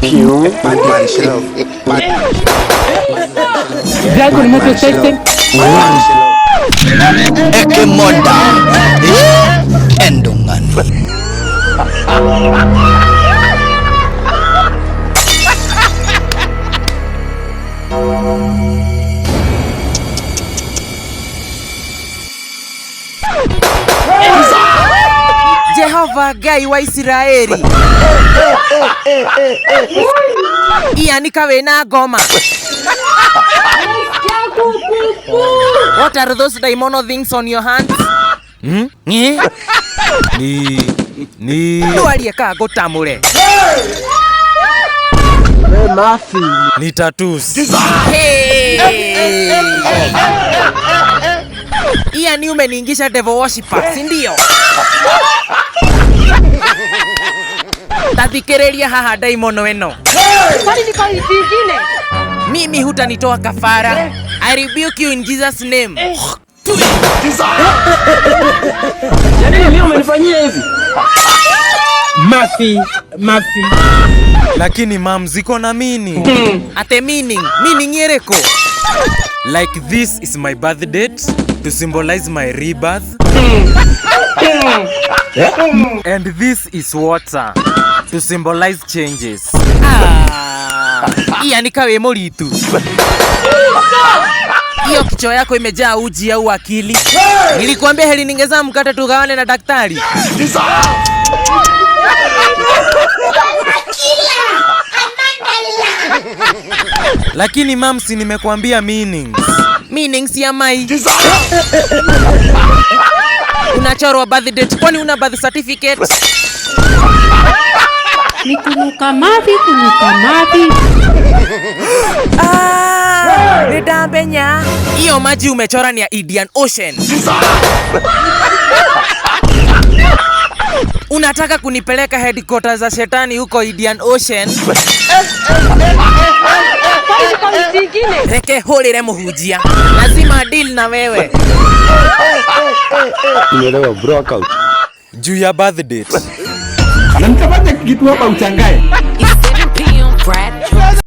Bad man she love. Dragon Motorcycle. Eke moda endongan. Jehova Gai wa Israeli. Ianika wena ngoma. What are those diamond things on your hands? Ni Dualieka gotamure. Mafi. Ni tattoos. Ni umeniingisha devil worshipper, si ndio? Tathikiriria haha daimono weno. Kwani ni kwa vingine? Mimi hutanitoa kafara. I rebuke you in Jesus name. Yaani mimi umenifanyia hivi? Mafi. Lakini mam ziko na meaning. Ate meaning yereko. Like this is my birth date to symbolize my rebirth. And this is water to symbolize changes. Ianika we moritu. Hiyo kichwa yako imejaa uji au akili? Nilikwambia heli ningeza mkate tugawane na daktari. Lakini mam, si nimekuambia meanings. Meanings ya mai. Unachorwa birth date, kwani una birth certificate? Ni kunuka mavi. Nidambenya. Hiyo maji umechora ni ya Indian Ocean. Unataka kunipeleka headquarters za shetani huko Indian Ocean? Reke holire muhujia. Lazima deal na wewe. Unaelewa broke out. Juu ya birth date. Na nitapata kitu hapa uchangae.